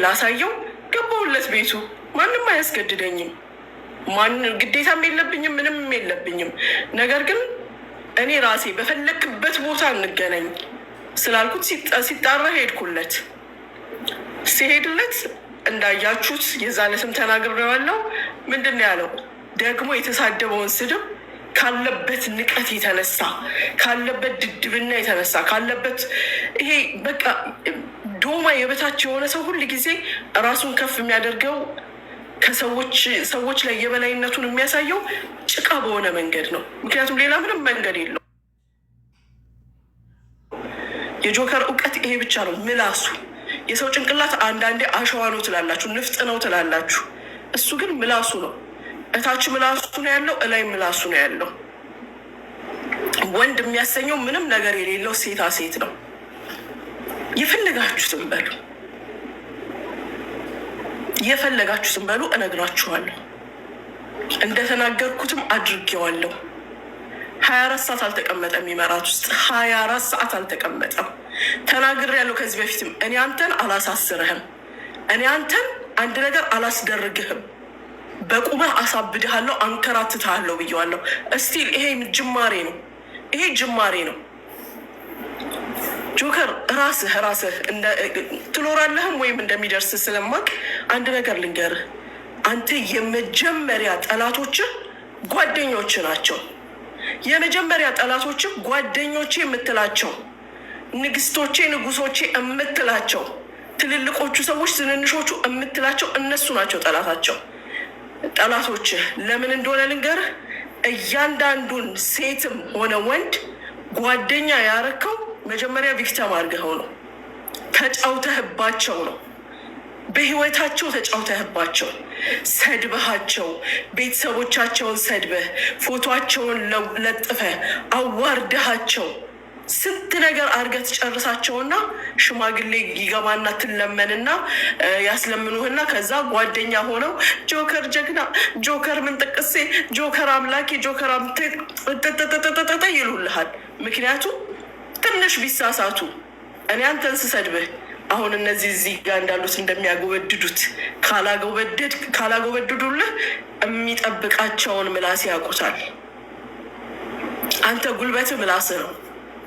ላሳየው ገባሁለት ቤቱ። ማንም አያስገድደኝም። ግዴታም የለብኝም፣ ምንም የለብኝም። ነገር ግን እኔ ራሴ በፈለክበት ቦታ እንገናኝ ስላልኩት ሲጣራ ሄድኩለት። ሲሄድለት እንዳያችሁት የዛለትም ተናግሬዋለሁ። ምንድን ነው ያለው? ደግሞ የተሳደበውን ስድብ ካለበት ንቀት የተነሳ ካለበት ድድብና የተነሳ ካለበት ይሄ በቃ ዶማ የበታች የሆነ ሰው ሁል ጊዜ ራሱን ከፍ የሚያደርገው ከሰዎች ላይ የበላይነቱን የሚያሳየው ጭቃ በሆነ መንገድ ነው። ምክንያቱም ሌላ ምንም መንገድ የለው። የጆከር እውቀት ይሄ ብቻ ነው፣ ምላሱ። የሰው ጭንቅላት አንዳንዴ አሸዋ ነው ትላላችሁ፣ ንፍጥ ነው ትላላችሁ። እሱ ግን ምላሱ ነው። እታች ምላሱ ነው ያለው፣ እላይ ምላሱ ነው ያለው። ወንድ የሚያሰኘው ምንም ነገር የሌለው ሴታ ሴት ነው። የፈለጋችሁትን በሉ፣ የፈለጋችሁትን በሉ። እነግራችኋለሁ። እንደተናገርኩትም አድርጌዋለሁ። 24 ሰዓት አልተቀመጠም። ይመራት ውስጥ 24 ሰዓት አልተቀመጠም። ተናግሬያለሁ ከዚህ በፊትም። እኔ አንተን አላሳስርህም፣ እኔ አንተን አንድ ነገር አላስደርግህም፣ በቁመህ አሳብድሃለሁ፣ አንከራትትሃለሁ ብዬዋለሁ። እስቲል ይሄ ጅማሬ ነው፣ ይሄ ጅማሬ ነው። ጆከር ራስህ ትኖራለህም ወይም እንደሚደርስ ስለማቅ አንድ ነገር ልንገርህ። አንተ የመጀመሪያ ጠላቶችህ ጓደኞች ናቸው። የመጀመሪያ ጠላቶችህ ጓደኞቼ የምትላቸው፣ ንግስቶቼ፣ ንጉሶቼ የምትላቸው፣ ትልልቆቹ ሰዎች ትንንሾቹ የምትላቸው እነሱ ናቸው ጠላቶችህ። ለምን እንደሆነ ልንገርህ። እያንዳንዱን ሴትም ሆነ ወንድ ጓደኛ ያረከው መጀመሪያ ቪክተም አድርገኸው ነው፣ ተጫውተህባቸው ነው። በህይወታቸው ተጫውተህባቸው፣ ሰድበሃቸው፣ ቤተሰቦቻቸውን ሰድበህ፣ ፎቶቸውን ለጥፈህ አዋርደሃቸው፣ ስንት ነገር አድርገህ ትጨርሳቸውና ሽማግሌ ይገባና ትለመንና ያስለምኑህና ከዛ ጓደኛ ሆነው ጆከር ጀግና፣ ጆከር ምንጥቅሴ፣ ጆከር አምላኬ፣ ጆከር ጥጥጥጥጥጥ ይሉልሃል። ምክንያቱም ትንሽ ቢሳሳቱ እኔ አንተን ስሰድብህ አሁን እነዚህ እዚህ ጋር እንዳሉት እንደሚያጎበድዱት ካላጎበድዱልህ የሚጠብቃቸውን ምላስ ያውቁታል። አንተ ጉልበት ምላስ ነው።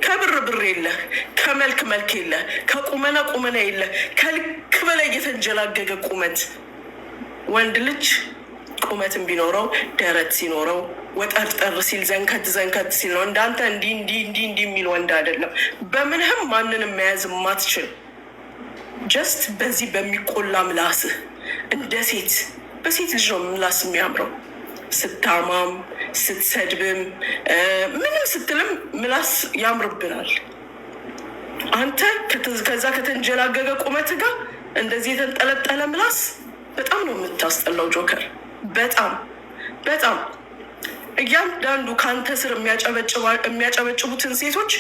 ከብር ብር የለህ፣ ከመልክ መልክ የለህ፣ ከቁመና ቁመና የለህ፣ ከልክ በላይ የተንጀላገገ ቁመት። ወንድ ልጅ ቁመትን ቢኖረው ደረት ሲኖረው ወጠርጠር ሲል ዘንከት ሲል ነው። እንዳንተ እንዲህ የሚል ወንድ አይደለም። በምንህም ማንንም መያዝ ማትችል ጀስት በዚህ በሚቆላ ምላስህ እንደ ሴት በሴት ልጅ ነው ምላስ የሚያምረው። ስታማም ስትሰድብም ምንም ስትልም ምላስ ያምርብናል። አንተ ከዛ ከተንጀላገገ ቁመት ጋር እንደዚህ የተንጠለጠለ ምላስ በጣም ነው የምታስጠላው ጆከር። በጣም እያንዳንዱ ከአንተ ስር የሚያጨበጭቡትን ሴቶች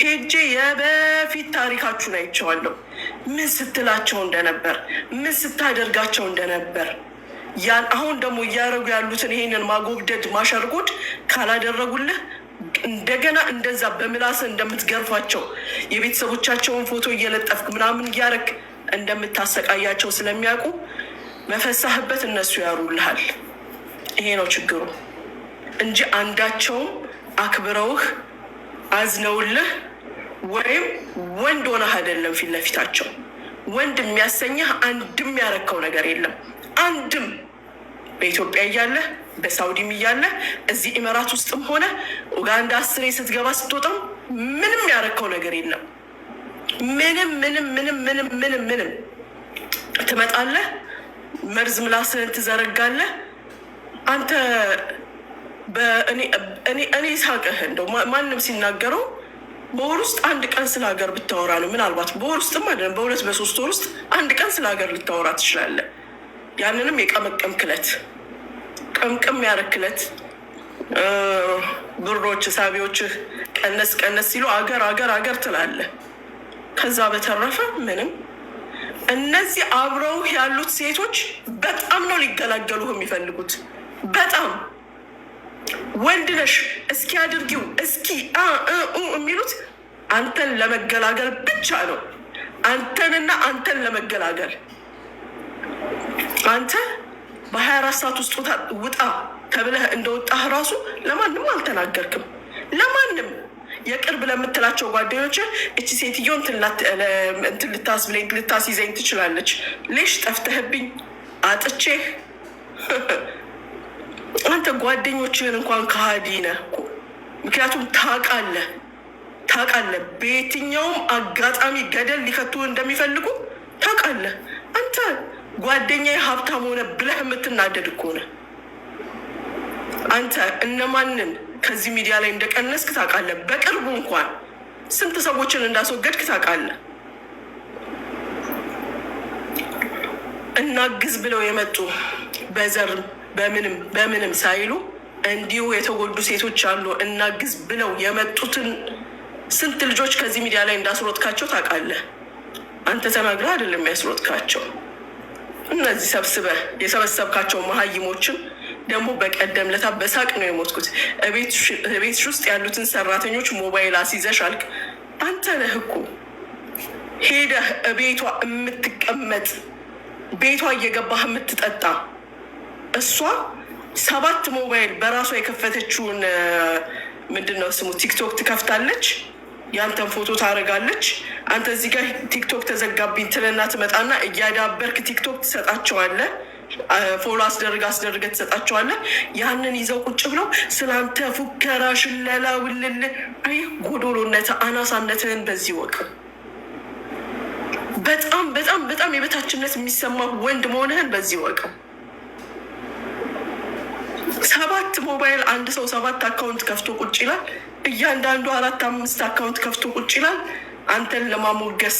ሄጄ የበፊት ታሪካችሁን አይቼዋለሁ። ምን ስትላቸው እንደነበር፣ ምን ስታደርጋቸው እንደነበር። አሁን ደግሞ እያደረጉ ያሉትን ይሄንን ማጎብደድ ማሸርጎድ ካላደረጉልህ እንደገና እንደዛ በምላስ እንደምትገርፋቸው የቤተሰቦቻቸውን ፎቶ እየለጠፍክ ምናምን እያደረግ እንደምታሰቃያቸው ስለሚያውቁ መፈሳህበት እነሱ ያሩልሃል። ይሄ ነው ችግሩ እንጂ አንዳቸውም አክብረውህ አዝነውልህ ወይም ወንድ ሆነህ አይደለም ፊት ለፊታቸው። ወንድ የሚያሰኘህ አንድም ያረከው ነገር የለም። አንድም በኢትዮጵያ እያለህ በሳውዲም እያለህ እዚህ ኢመራት ውስጥም ሆነ ኡጋንዳ 10 ስትገባ ስትወጣም ምንም ያረከው ነገር የለም። ምንም ትመጣለህ፣ መርዝ ምላስህን ትዘረጋለህ። አንተ እኔ ሳቅህ እንደው ማንም ሲናገረው በወር ውስጥ አንድ ቀን ስለ ሀገር ብታወራ ነው። ምናልባት በወር ውስጥም አይደለም በ2 በ3 ወር ውስጥ አንድ ቀን ስለ ሀገር ልታወራ ትችላለህ። ያንንም የቀመቀም ክለት ቀምቀም ያረክለት ብሮች ሳቢዎችህ ቀነስ ሲሉ አገር ትላለህ። ከዛ በተረፈ ምንም። እነዚህ አብረው ያሉት ሴቶች በጣም ነው ሊገላገሉህ የሚፈልጉት። በጣም ወንድ ነሽ እስኪ አድርጊው እስኪ የሚሉት አንተን ለመገላገል ብቻ ነው። አንተን ለመገላገል አንተ በ24 ሰዓት ውስጥ ውጣ ተብለህ እንደወጣህ ራሱ ለማንም አልተናገርክም። ለማንም የቅርብ ለምትላቸው ጓደኞች እቺ ሴትዮ እንትን ልታስብለኝ ልታስይዘኝ ትችላለች። ሌሽ ጠፍተህብኝ አጥቼህ አንተ ጓደኞችህን እንኳን ከሃዲ ነህ እኮ። ምክንያቱም ታውቃለህ በየትኛውም አጋጣሚ ገደል ሊከቱ እንደሚፈልጉ ታውቃለህ። አንተ ጓደኛዬ ሀብታም ሆነ ብለህ የምትናደድ እኮ ነህ። አንተ እነማንን ከዚህ ሚዲያ ላይ እንደቀነስክ ታውቃለህ። በቅርቡ እንኳን ስንት ሰዎችን እንዳስወገድክ ታውቃለህ። እናግዝ ብለው የመጡ በዘር በምንም ሳይሉ እንዲሁ የተጎዱ ሴቶች አሉ። እናግዝ ብለው የመጡትን ስንት ልጆች ከዚህ ሚዲያ ላይ እንዳስሮጥካቸው ታውቃለህ። አንተ ተናግረህ አይደለም ያስሮጥካቸው። እነዚህ ሰብስበህ የሰበሰብካቸው መሀይሞችን ደግሞ በቀደም ለታ በሳቅ ነው የሞትኩት። ቤትሽ ውስጥ ያሉትን ሰራተኞች ሞባይል አስይዘሽ አልክ። አንተ ነህ እኮ ሄደህ ቤቷ የምትቀመጥ ቤቷ እየገባህ የምትጠጣ። እሷ 7 ሞባይል በራሷ የከፈተችውን ምንድነው ስሙ ቲክቶክ ትከፍታለች። ያንተን ፎቶ ታደርጋለች። አንተ እዚህ ጋር ቲክቶክ ተዘጋብኝ ትልና ትመጣና እያዳበርክ ቲክቶክ ትሰጣቸዋለህ። ፎሎ አስደርገ ትሰጣቸዋለህ። ያንን ይዘው ቁጭ ብለው ስለአንተ ፉከራ፣ ሽለላ፣ ውልል። አይ ጎዶሎነት አናሳነትህን በዚህ ወቅ በጣም የበታችነት የሚሰማ ወንድ መሆንህን በዚህ ወቀው። 7 ሞባይል አንድ ሰው 7 አካውንት ከፍቶ ቁጭ ይላል። እያንዳንዱ 4-5 አካውንት ከፍቶ ቁጭ ይላል። አንተን ለማሞገስ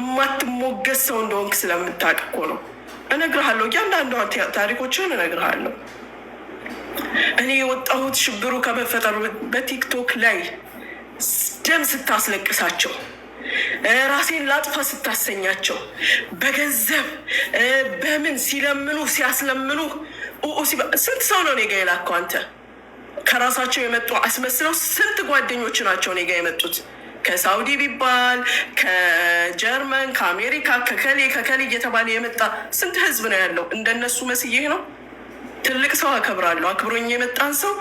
እማትሞገስ ሰው እንደሆንክ ስለምታውቅ እኮ ነው። እነግርሃለሁ፣ እያንዳንዱ ታሪኮችን እነግርሃለሁ። እኔ የወጣሁት ሽብሩ ከመፈጠሩ በቲክቶክ ላይ ደም ስታስለቅሳቸው፣ ራሴን ላጥፋ ስታሰኛቸው፣ በገንዘብ በምን ሲለምኑ ሲያስለምኑ ስንት ሰው ነው እኔ ጋ የላከው? አንተ ከራሳቸው የመጡ አስመስለው ስንት ጓደኞች ናቸው እኔ ጋ የመጡት? ከሳውዲ ቢባል ከጀርመን ከአሜሪካ ከከሌ እየተባለ የመጣ ስንት ህዝብ ነው ያለው? እንደነሱ መስዬህ ነው? ትልቅ ሰው አከብራለሁ። አክብሮኝ የመጣን ሰው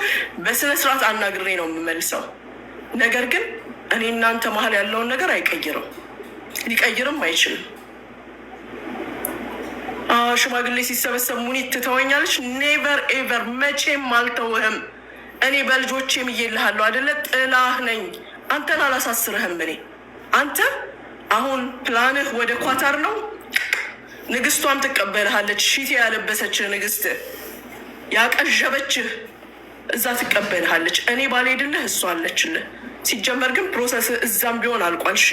በስነስርዓት አናግሬ ነው የምመልሰው። ነገር ግን እኔ እናንተ መሀል ያለውን ነገር አይቀይርም፣ ሊቀይርም አይችልም። ሽማግሌ ሲሰበሰብ ሙኒት ትተወኛለች? ኔቨር ኤቨር፣ መቼም አልተውህም። እኔ በልጆቼ ምዬልሃለሁ አይደለ? ጥላህ ነኝ። አንተን አላሳስርህም። እኔ አንተ አሁን ፕላንህ ወደ ኳታር ነው። ንግስቷም ትቀበልሃለች። ሺቴ ያለበሰችህ ንግስት ያቀዠበችህ እዛ ትቀበልሃለች። እኔ ባልሄድልህ እሷ አለችልህ። ሲጀመር ግን ፕሮሰስ እዛም ቢሆን አልቋል። እሺ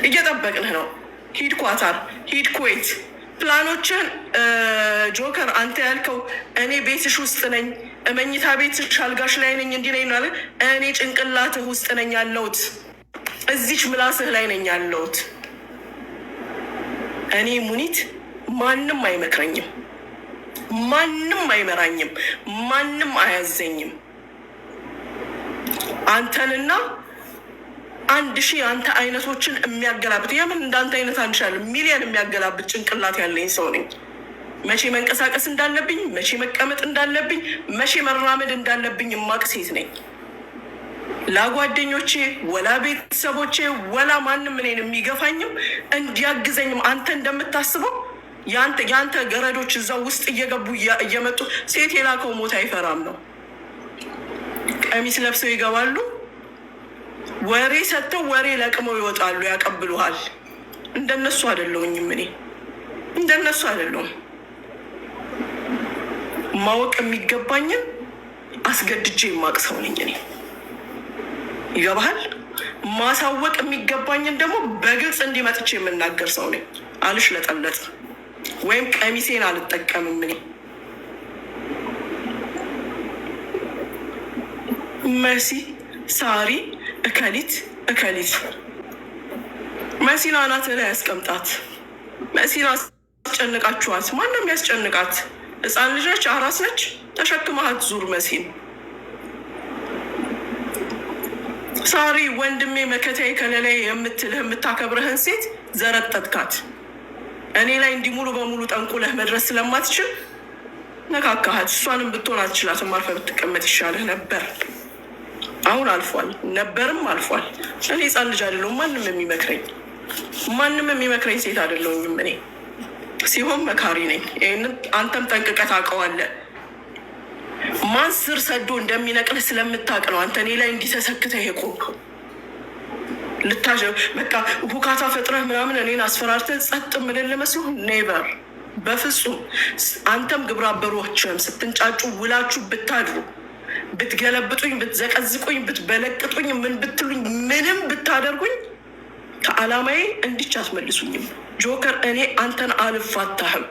እየጠበቅንህ ነው። ሂድ ኳታር፣ ሂድ ኩዌት። ፕላኖችን ጆከር አንተ ያልከው እኔ ቤትሽ ውስጥ ነኝ፣ መኝታ ቤትሽ አልጋሽ ላይ ነኝ፣ እንዲህ ነኝ ማለት እኔ ጭንቅላትህ ውስጥ ነኝ ያለሁት፣ እዚች ምላስህ ላይ ነኝ ያለሁት። እኔ ሙኒት ማንም አይመክረኝም፣ ማንም አይመራኝም፣ ማንም አያዘኝም። አንተንና 1000 አንተ አይነቶችን የሚያገላብጥ የምን እንዳንተ አይነት አንሻል ሚሊዮን የሚያገላብጥ ጭንቅላት ያለኝ ሰው ነኝ። መቼ መንቀሳቀስ እንዳለብኝ፣ መቼ መቀመጥ እንዳለብኝ፣ መቼ መራመድ እንዳለብኝ የማቅ ሴት ነኝ። ላጓደኞቼ ወላ ቤተሰቦቼ ወላ ማንም እኔን የሚገፋኝም እንዲያግዘኝም አንተ እንደምታስበው የአንተ ገረዶች እዛ ውስጥ እየገቡ እየመጡ ሴት የላከው ሞት አይፈራም ነው። ቀሚስ ለብሰው ይገባሉ፣ ወሬ ሰጥተው ወሬ ለቅመው ይወጣሉ፣ ያቀብሉሃል። እንደነሱ አይደለሁኝም እኔ፣ እንደነሱ አይደለሁም። ማወቅ የሚገባኝን አስገድጄ የማቅ ሰው ነኝ እኔ። ይገባሃል? ማሳወቅ የሚገባኝን ደግሞ በግልጽ እንዲመጥቼ የምናገር ሰው ነኝ። አልሽለጠለጥ ወይም ቀሚሴን አልጠቀምም እኔ። መሲ፣ ሳሪ፣ እከሊት መሲን አናትህ ላይ ያስቀምጣት። መሲን አስጨንቃችኋት። ማንም ያስጨንቃት? ህፃን ልጅ ነች፣ አራስ ነች። ተሸክመሃት ዙር መሲን። ሳሪ ወንድሜ መከታዬ ከለላይ የምትልህ የምታከብረህን ሴት ዘረጠጥካት። እኔ ላይ እንዲህ ሙሉ በሙሉ ጠንቁለህ መድረስ ስለማትችል ነካካሃት። እሷንም ብትሆን አትችላትም። አርፈህ ብትቀመጥ ይሻልህ ነበር። አሁን አልፏል፣ ነበርም አልፏል። እኔ ሕፃን ልጅ አይደለሁም። ማንም የሚመክረኝ ሴት አይደለሁም። እኔ ሲሆን መካሪ ነኝ። ይህንን አንተም ጠንቅቀህ ታውቀዋለህ። ማን ስር ሰዶ እንደሚነቅልህ ስለምታውቅ ነው አንተ እኔ ላይ እንዲተሰክተህ የቆምከው። በቃ ሁካታ ፈጥረህ ምናምን እኔን አስፈራርተህ ጸጥ ምልል መስሎ ኔቨር፣ በፍጹም። አንተም ግብረ አበሮችም ስትንጫጩ ውላችሁ ብታድሩ፣ ብትገለብጡኝ፣ ብትዘቀዝቁኝ፣ ብትበለቅጡኝ፣ ምን ብትሉኝ፣ ምንም ብታደርጉኝ ከዓላማዬ እንዲች አትመልሱኝም። ጆከር እኔ አንተን አልፋታህም።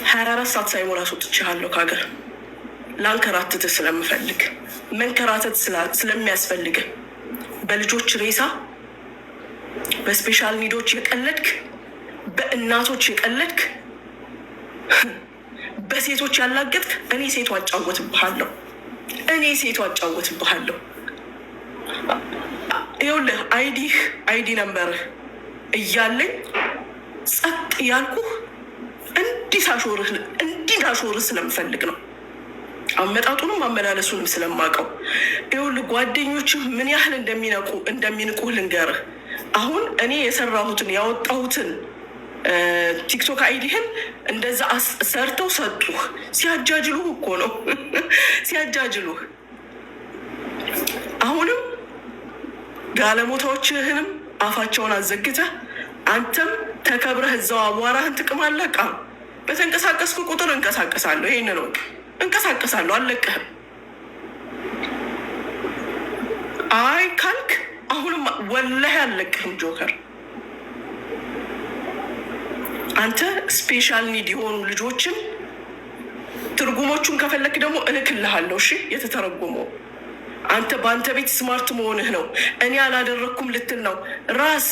24 ሰዓት ሳይሞላ አስወጥቼሃለሁ ከሀገር። ላንከራትትህ ስለምፈልግ መንከራተት ስለሚያስፈልግ በልጆች ሬሳ፣ በስፔሻል ኒዶች የቀለድክ፣ በእናቶች የቀለድክ፣ በሴቶች ያላገጥክ፣ እኔ ሴቱ አጫወትብሃለሁ። ይኸውልህ አይዲ ነምበርህ እያለኝ ጸጥ ያልኩህ እንዲዳሾርህ ስለምፈልግ ነው። አመጣጡንም አመላለሱንም ስለማውቀው። ይኸውልህ ጓደኞችህ ምን ያህል እንደሚንቁህ ልንገርህ። አሁን እኔ የሰራሁትን ያወጣሁትን ቲክቶክ አይዲህን እንደዛ ሰርተው ሰጡህ። ሲያጃጅሉህ እኮ ነው ሲያጃጅሉህ። አሁንም ጋለሞታዎችህንም አፋቸውን አዘግተህ አንተም ተከብረህ እዛው አቧራህን ትቅማለህ። ቃ በተንቀሳቀስኩ ቁጥር እንቀሳቀሳለሁ። ይሄን ነው እንቀሳቀሳለሁ፣ አልለቅህም። አይ ካልክ አሁንም ወላሂ አልለቅህም ጆከር። አንተ ስፔሻል ኒድ የሆኑ ልጆችን ትርጉሞቹን ከፈለክ ደግሞ እልክልሃለሁ። እሺ የተተረጎመው አንተ በአንተ ቤት ስማርት መሆንህ ነው። እኔ አላደረግኩም ልትል ነው። ራስ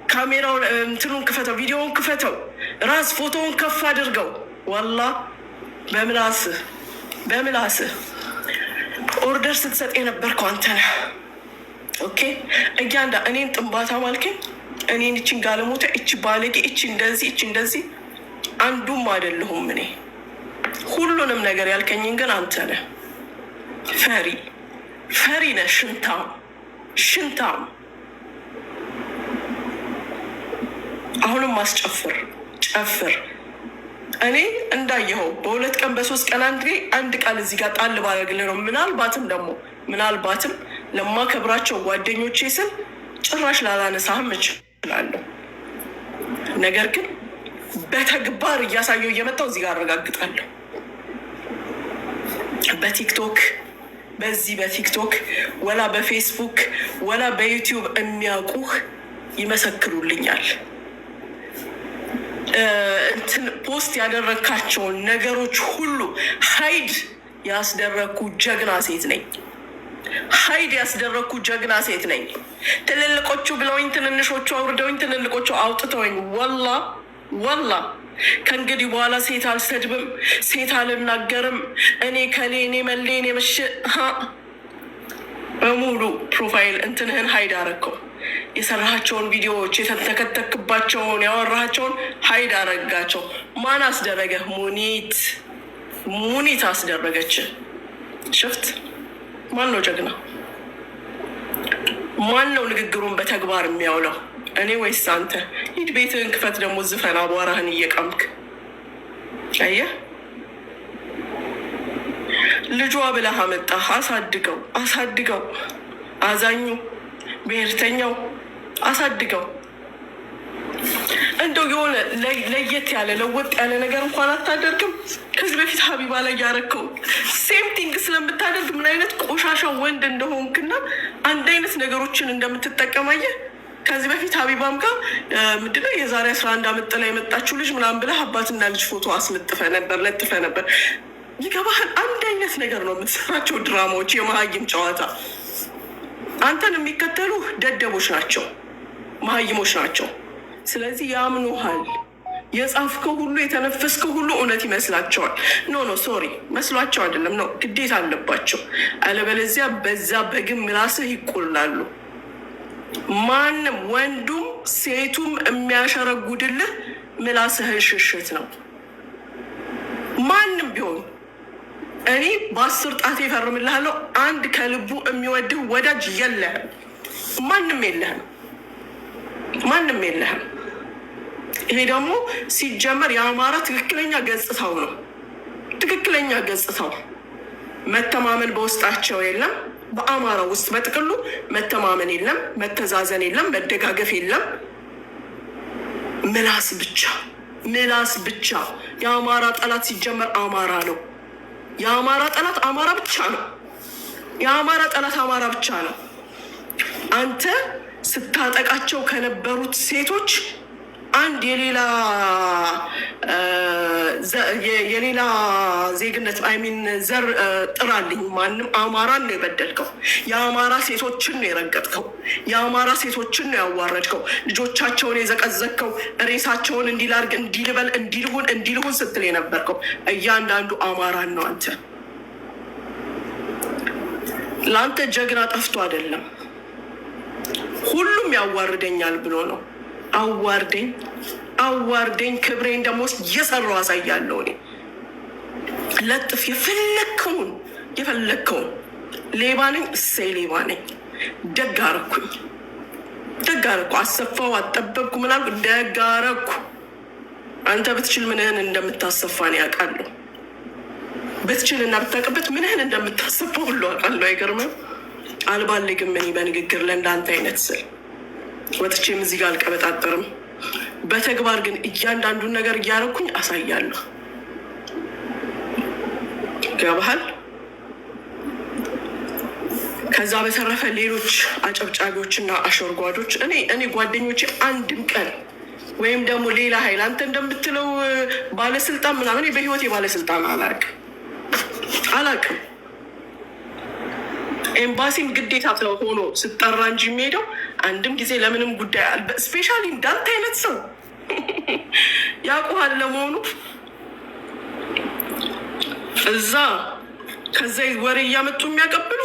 ካሜራው እንትኑን ክፈተው፣ ቪዲዮውን ክፈተው፣ ራስ ፎቶውን ከፍ አድርገው። ዋላ በምላስህ ኦርደር ስትሰጥ የነበርከው አንተ ነህ። ኦኬ እኔን ጥንባታ ማልከኝ፣ እኔን እችን ጋለሞታ፣ እች ባለጌ፣ እች እንደዚህ አንዱም አይደለሁም እኔ። ሁሉንም ነገር ያልከኝን ግን አንተ ነህ። ፈሪ ነህ። ሽንታም አሁንም ጨፍር። እኔ እንዳየኸው በ2 ቀን በ3 ቀን አንድ ቃል እዚህ ጋር ጣል ባደርግልህ ነው። ምናልባትም ለማከብራቸው ጓደኞቼ ስል ጭራሽ ላላነሳህም እችላለሁ። ነገር ግን በተግባር እያሳየው እየመጣው እዚህ ጋር አረጋግጣለሁ። በቲክቶክ ወላ በፌስቡክ ወላ በዩቲዩብ የሚያውቁህ ይመሰክሩልኛል። ፖስት ያደረግካቸውን ነገሮች ሁሉ ሀይድ ያስደረግኩ ጀግና ሴት ነኝ። ትልልቆቹ ብለውኝ ትንንሾቹ አውርደውኝ ትልልቆቹ አውጥተውኝ ወላ ከእንግዲህ በኋላ ሴት አልሰድብም፣ ሴት አልናገርም። እኔ ከሌ እኔ መሌ እኔ መሽ በሙሉ ፕሮፋይል እንትንህን ሀይድ አረግከው። የሰራሃቸውን ቪዲዮዎች የተተከተክባቸውን ያወራሃቸውን ሀይድ አረጋቸው። ማን አስደረገህ? ሙኒት አስደረገች። ሽፍት ማን ነው ጀግና? ማን ነው ንግግሩን በተግባር የሚያውለው? እኔ ወይስ አንተ? ሂድ ቤትህን ክፈት፣ ደግሞ ዝፈን አቧራህን እየቀምክ። አየህ ልጇ ብለህ አመጣህ። አሳድገው። አዛኙ ብሔርተኛው አሳድገው። እንደው የሆነ ለየት ያለ ለወጥ ያለ ነገር እንኳን አታደርግም? ከዚህ በፊት ሀቢባ ላይ ያረከው ሴም ቲንግ ስለምታደርግ ምን አይነት ቆሻሻ ወንድ እንደሆንክና አንድ አይነት ነገሮችን እንደምትጠቀማየህ ከዚህ በፊት ሀቢባም ጋር ምንድነው የዛሬ 11 ዓመት ጥላ የመጣችው ልጅ ምናምን ብለህ አባትና ልጅ ፎቶ ለጥፈ ነበር። ይገባሃል? አንድ አይነት ነገር ነው የምትሰራቸው ድራማዎች፣ የመሀይም ጨዋታ። አንተን የሚከተሉ ደደቦች ናቸው፣ መሀይሞች ናቸው። ስለዚህ ያምኑሃል። የጻፍከው ሁሉ የተነፈስከው ሁሉ እውነት ይመስላቸዋል። ኖ ሶሪ፣ መስሏቸው አይደለም ነው፣ ግዴታ አለባቸው። አለበለዚያ በዛ በግም ራስህ ይቆላሉ። ማንም ወንዱም ሴቱም የሚያሸረጉድልህ ምላስህን ሽሽት ነው። ማንም ቢሆን እኔ በ10 ጣቴ እፈርምልሃለሁ። አንድ ከልቡ የሚወድህ ወዳጅ የለህም። ማንም የለህም። ማንም የለህም። ይሄ ደግሞ ሲጀመር የአማራ ትክክለኛ ገጽታው ነው። ትክክለኛ ገጽታው መተማመን በውስጣቸው የለም። በአማራ ውስጥ በጥቅሉ መተማመን የለም፣ መተዛዘን የለም፣ መደጋገፍ የለም። ምላስ ብቻ ምላስ ብቻ። የአማራ ጠላት ሲጀመር አማራ ነው። የአማራ ጠላት አማራ ብቻ ነው። የአማራ ጠላት አማራ ብቻ ነው። አንተ ስታጠቃቸው ከነበሩት ሴቶች አንድ የሌላ ዜግነት አይሚን ዘር ጥራልኝ። ማንም አማራን ነው የበደልከው። የአማራ ሴቶችን ነው የረገጥከው። የአማራ ሴቶችን ነው ያዋረድከው። ልጆቻቸውን የዘቀዘቅከው፣ ሬሳቸውን እንዲላርግ እንዲልበል እንዲልሁን ስትል የነበርከው እያንዳንዱ አማራን ነው። አንተ ለአንተ ጀግና ጠፍቶ አይደለም፣ ሁሉም ያዋርደኛል ብሎ ነው። አዋርደኝ ክብሬን ደግሞ እየሰራው አሳያለሁ። እኔ ለጥፍ የፈለግከውን ሌባ ነኝ፣ እሰይ ሌባ ነኝ። ደግ አረኩ፣ አሰፋው፣ አጠበቅኩ፣ ምናልኩ፣ ደግ አረኩ። አንተ ብትችል ምንህን እንደምታሰፋ ነው ያውቃለሁ። ብትችል እና ብታውቅበት ምንህን እንደምታሰፋ ሁሉ አውቃለሁ። አይገርምም? አልባልግም እኔ በንግግር ለእንዳንተ አይነት ስል ወጥቼም እዚህ ጋር አልቀበጣጠርም። በተግባር ግን እያንዳንዱን ነገር እያደረኩኝ አሳያለሁ። ገባሃል? ከዛ በተረፈ ሌሎች አጨብጫቢዎችና አሸርጓዶች እኔ ጓደኞቼ አንድም ቀን ወይም ደግሞ ሌላ ኃይል አንተ እንደምትለው ባለስልጣን ምናምን በህይወት የባለስልጣን አላቅም። ኤምባሲም ግዴታ ሆኖ ስጠራ እንጂ የሚሄደው አንድም ጊዜ ለምንም ጉዳይ ስፔሻሊ እንዳንተ አይነት ሰው ያውቁሃል ለመሆኑ እዛ ከዛ ወሬ እያመጡ የሚያቀብሉ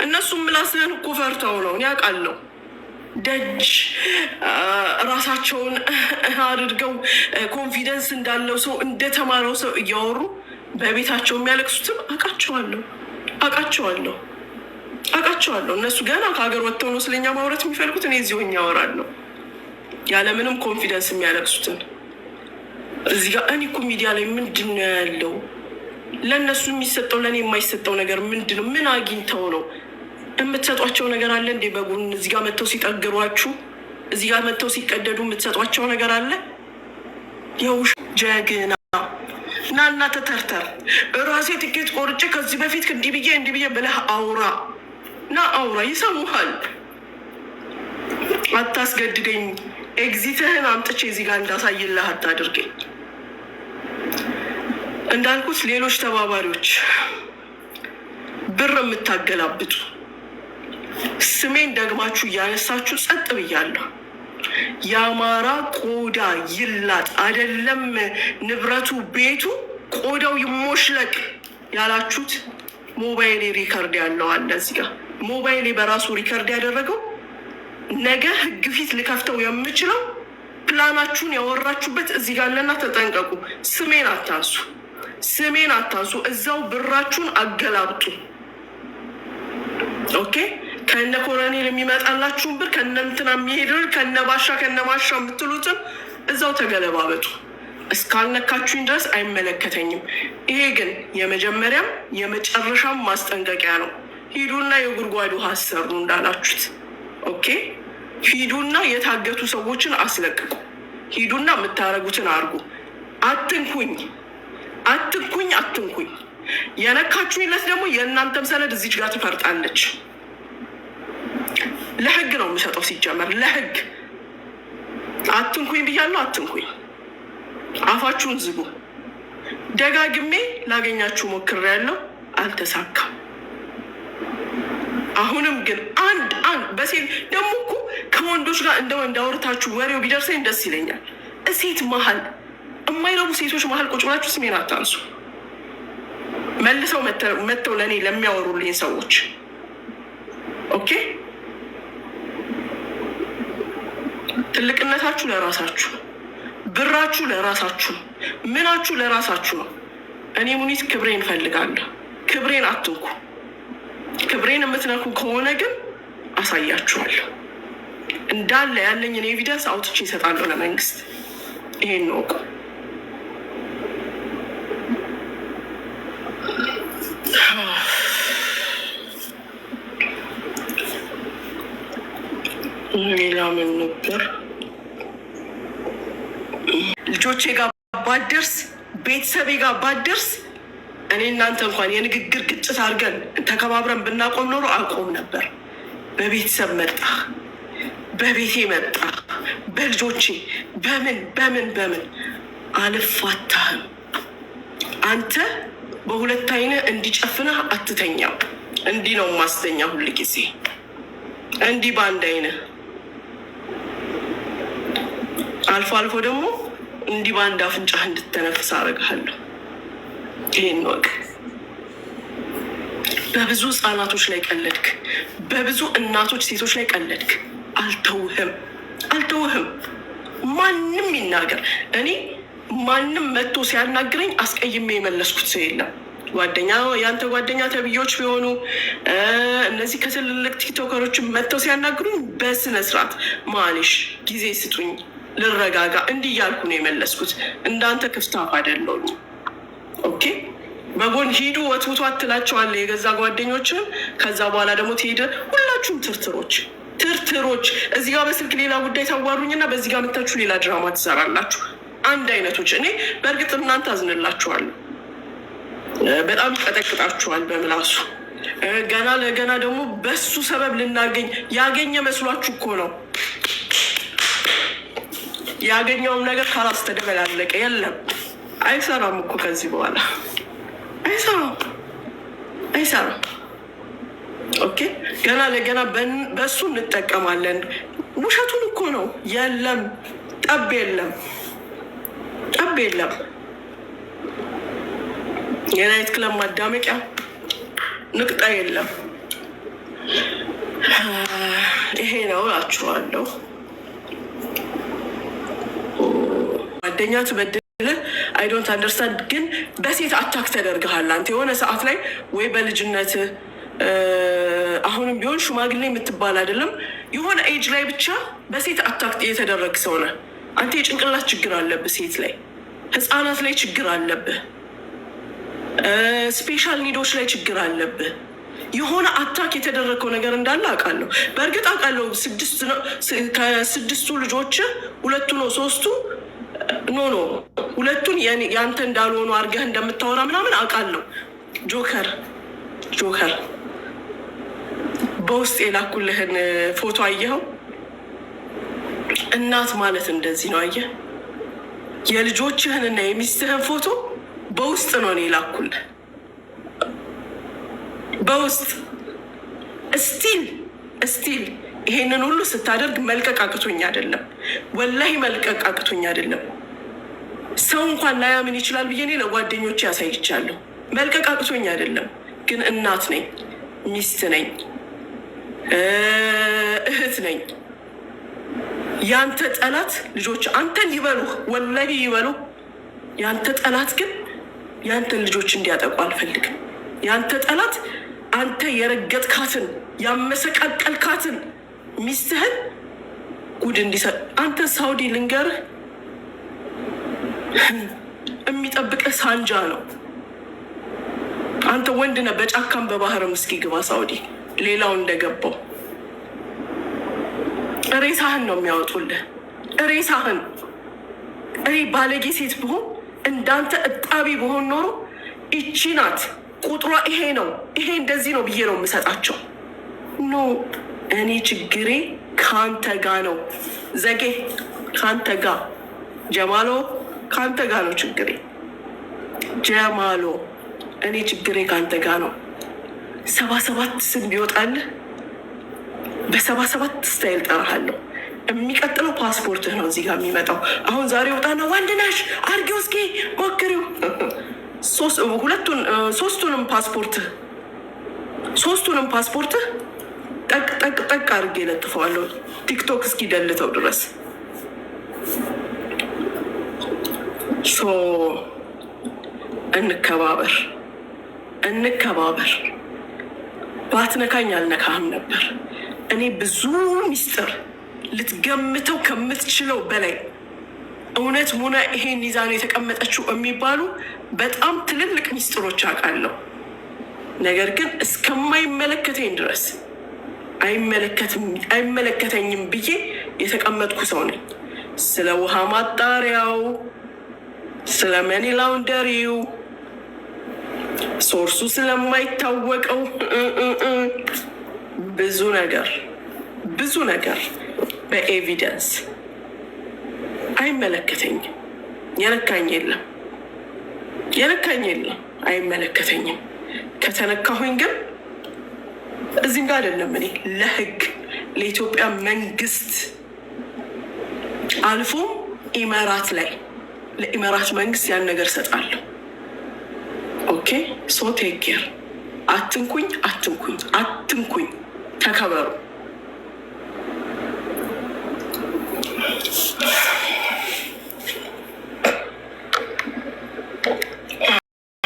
እነሱ ምላስህን እኮ ፈርተው ነው ያውቃለሁ። ደጅ ራሳቸውን አድርገው ኮንፊደንስ እንዳለው ሰው እንደተማረው ሰው እያወሩ በቤታቸው የሚያለቅሱትም አውቃቸዋለሁ። እነሱ ገና ከሀገር ወጥተው ነው ስለኛ ማውራት የሚፈልጉት። እኔ እዚህ ሆኜ አወራለሁ ያለምንም ኮንፊደንስ የሚያለቅሱትን እዚህ ጋር። እኔ እኮ ሚዲያ ላይ ምንድን ነው ያለው? ለእነሱ የሚሰጠው ለእኔ የማይሰጠው ነገር ምንድን ነው? ምን አግኝተው ነው? የምትሰጧቸው ነገር አለ እንዴ? በጉን እዚህ ጋር መጥተው ሲጠግሯችሁ፣ እዚህ ጋር መጥተው ሲቀደዱ የምትሰጧቸው ነገር አለ? የውሽ ጀግና እና ተተርተር ራሴ ትኬት ቆርጬ ከዚህ በፊት እንዲህ ብዬ ብለህ አውራ ይሰሙሃል። አታስገድደኝ። ኤግዚትህን አምጥቼ እዚህ ጋር እንዳሳይልህ አታድርገኝ። እንዳልኩት ሌሎች ተባባሪዎች ብር የምታገላብጡ ስሜን ደግማችሁ እያነሳችሁ ጸጥ ብያለሁ። የአማራ ቆዳ ይላጥ አይደለም ንብረቱ ቤቱ ቆዳው ይሞሽለቅ ያላችሁት ሞባይሌ ሪከርድ ያለው አለ እዚህ ጋር። ሞባይሌ በራሱ ሪከርድ ያደረገው ነገ ህግ ፊት ልከፍተው የምችለው ፕላናችሁን ያወራችሁበት እዚህ ጋር አለና ተጠንቀቁ። ስሜን አታንሱ። እዛው ብራችሁን አገላብጡ። ኦኬ። ከነ ኮሎኔል የሚመጣላችሁን ብር ከነንትና የሚሄድር ከነባሻ ከነማሻ የምትሉትን እዛው ተገለባበጡ። እስካልነካችሁኝ ድረስ አይመለከተኝም። ይሄ ግን የመጀመሪያም የመጨረሻም ማስጠንቀቂያ ነው። ሂዱና የጉድጓድ ውሃ አሰሩ እንዳላችሁት። ኦኬ፣ ሂዱና የታገቱ ሰዎችን አስለቅቁ። ሂዱና የምታረጉትን አርጉ። አትንኩኝ። የነካችሁኝለት ደግሞ የእናንተም ሰነድ እዚች ጋር ትፈርጣለች። ለህግ ነው የምሰጠው። ሲጀመር ለህግ አትንኩኝ ብያለሁ። አትንኩኝ። አፋችሁን ዝጉ። ደጋግሜ ላገኛችሁ ሞክሬያለሁ፣ አልተሳካም። አሁንም ግን አንድ በሴት ደግሞ እኮ ከወንዶች ጋር እንደ ወንድ አውርታችሁ ወሬው ቢደርሰኝ ደስ ይለኛል። ሴት መሀል የማይረቡ ሴቶች መሀል ቁጭ ብላችሁ ስሜን አታንሱ። መልሰው መጥተው ለእኔ ለሚያወሩልኝ ሰዎች ኦኬ። ትልቅነታችሁ ለራሳችሁ፣ ብራችሁ ለራሳችሁ፣ ምናችሁ ለራሳችሁ ነው። እኔ ሙኒት ክብሬን እፈልጋለሁ። ክብሬን አትንኩ። ክብሬን የምትነኩ ከሆነ ግን አሳያችኋለሁ። እንዳለ ያለኝን ኤቪደንስ አውጥቼ ይሰጣለሁ ለመንግስት። ይሄን ነው እኮ ሌላ ምን ነበር? ልጆቼ ጋር ባደርስ፣ ቤተሰቤ ጋር ባደርስ፣ እኔ እናንተ እንኳን የንግግር ግጭት አድርገን ተከባብረን ብናቆም ኖሮ አቆም ነበር። በቤተሰብ መጣ፣ በቤቴ መጣ፣ በልጆቼ በምን በምን በምን አልፋታህም። አንተ በሁለት አይነት እንዲጨፍነህ አትተኛም። እንዲህ ነው ማስተኛ ሁል ጊዜ እንዲህ በአንድ አይነት አልፎ አልፎ ደግሞ እንዲህ በአንድ አፍንጫህ እንድተነፍስ አደርግሃለሁ። ይሄን ወቅ በብዙ ህጻናቶች ላይ ቀለድክ፣ በብዙ እናቶች ሴቶች ላይ ቀለድክ። አልተውህም፣ አልተውህም። ማንም ይናገር፣ እኔ ማንም መጥቶ ሲያናግረኝ አስቀይሜ የመለስኩት ሰው የለም። ጓደኛ የአንተ ጓደኛ ተብዮች ቢሆኑ እነዚህ ከትልልቅ ቲክቶከሮችን መጥተው ሲያናግሩኝ በስነ ስርዓት ማለሽ ጊዜ ስጡኝ ልረጋጋ እንዲህ እያልኩ ነው የመለስኩት። እንዳንተ ክፍታፍ አይደለሁም። ኦኬ በጎን ሂዱ ወትውቱ አትላቸዋለህ የገዛ ጓደኞችን። ከዛ በኋላ ደግሞ ትሄደ ሁላችሁም ትርትሮች እዚህ ጋር በስልክ ሌላ ጉዳይ ታዋሩኝና በዚህ ጋር መታችሁ ሌላ ድራማ ትሰራላችሁ። አንድ አይነቶች። እኔ በእርግጥ እናንተ አዝንላችኋለሁ። በጣም ይቀጠቅጣችኋል በምላሱ። ገና ለገና ደግሞ በሱ ሰበብ ልናገኝ ያገኘ መስሏችሁ እኮ ነው። ያገኘውም ነገር ካላስተደበላለቀ የለም አይሰራም እኮ ከዚህ በኋላ አይሰራም። ኦኬ ገና ለገና በሱ እንጠቀማለን። ውሸቱን እኮ ነው። የለም ጠብ የለም። የናይት ክለብ ማዳመቂያ ንቅጣ የለም። ይሄ ነው እላችኋለሁ። ጓደኛ ትበድልህ አይ ዶንት አንደርስታንድ። ግን በሴት አታክ ተደርግሃል አንተ የሆነ ሰዓት ላይ ወይ በልጅነት አሁንም ቢሆን ሽማግሌ የምትባል አይደለም የሆነ ኤጅ ላይ ብቻ በሴት አታክ የተደረግ ሰው ነህ አንተ። የጭንቅላት ችግር አለብህ። ሴት ላይ ህፃናት ላይ ችግር አለብህ። ስፔሻል ኒዶች ላይ ችግር አለብህ። የሆነ አታክ የተደረገው ነገር እንዳለ አውቃለሁ። በእርግጥ አውቃለሁ። ከስድስቱ ልጆች ሁለቱ ነው ሶስቱ ኖ ሁለቱን ያንተ እንዳልሆኑ አድርገህ እንደምታወራ ምናምን አውቃለሁ። ጆከር በውስጥ የላኩልህን ፎቶ አየኸው? እናት ማለት እንደዚህ ነው። አየህ? የልጆችህንና የሚስትህን ፎቶ በውስጥ ነው እኔ የላኩልህ። በውስጥ እስቲል ይሄንን ሁሉ ስታደርግ መልቀቅ አቅቶኝ አይደለም፣ ወላሂ መልቀቅ አቅቶኝ አይደለም። ሰው እንኳን ላያምን ይችላል ብዬ እኔ ለጓደኞቼ ያሳይቻለሁ። መልቀቅ አቅቶኝ አይደለም፣ ግን እናት ነኝ፣ ሚስት ነኝ፣ እህት ነኝ። ያንተ ጠላት ልጆች አንተን ይበሉህ፣ ወላሂ ይበሉ። ያንተ ጠላት ግን ያንተን ልጆች እንዲያጠቁ አልፈልግም። ያንተ ጠላት አንተ የረገጥካትን ያመሰቃቀልካትን ሚስትህን ጉድ እንዲሰጥ አንተ ሳውዲ ልንገርህ የሚጠብቅህ ሳንጃ ነው። አንተ ወንድ ነህ። በጫካም በባህርም እስኪ ግባ ሳውዲ። ሌላው እንደገባው ሬሳህን ነው የሚያወጡልህ። ሬሳህን እኔ ባለጌ ሴት ብሆን እንዳንተ እጣቢ በሆን ኖሮ ይቺ ናት ቁጥሯ ይሄ ነው ይሄ እንደዚህ ነው ብዬ ነው የምሰጣቸው። ኖ እኔ ችግሬ ከአንተ ጋ ነው። ዘጌ ከአንተ ጋ፣ ጀማሎ ከአንተ ጋ ነው ችግሬ። ጀማሎ እኔ ችግሬ ከአንተ ጋ ነው። 77 ስም ቢወጣልህ በ77 ስታይል ጠራሃለሁ። የሚቀጥለው ፓስፖርትህ ነው እዚህ ጋር የሚመጣው። አሁን ዛሬ ወጣና ዋንድናሽ አርጌው እስኪ ሞክሪው። ሶስቱንም ፓስፖርትህ ጠቅ አድርጌ ለጥፈዋለሁ ቲክቶክ እስኪ ደልተው ድረስ። ሶ እንከባበር እንከባበር። ባትነካኝ አልነካህም ነበር። እኔ ብዙ ሚስጥር ልትገምተው ከምትችለው በላይ እውነት ሙና ይሄን ይዛ ነው የተቀመጠችው የሚባሉ በጣም ትልልቅ ሚስጥሮች አውቃለሁ። ነገር ግን እስከማይመለከተኝ ድረስ አይመለከተኝም ብዬ የተቀመጥኩ ሰው ነኝ። ስለ ውሃ ማጣሪያው፣ ስለ መኒ ላውንደሪው፣ ሶርሱ ስለማይታወቀው ብዙ ነገር በኤቪደንስ አይመለከተኝም። የነካኝ የለም አይመለከተኝም። ከተነካሁኝ ግን እዚህም ጋር አይደለም እኔ ለህግ ለኢትዮጵያ መንግስት አልፎ ኢማራት ላይ ለኢማራት መንግስት ያን ነገር ሰጣለሁ። ኦኬ ሶ ቴክ ኬር። አትንኩኝ፣ ተከበሩ።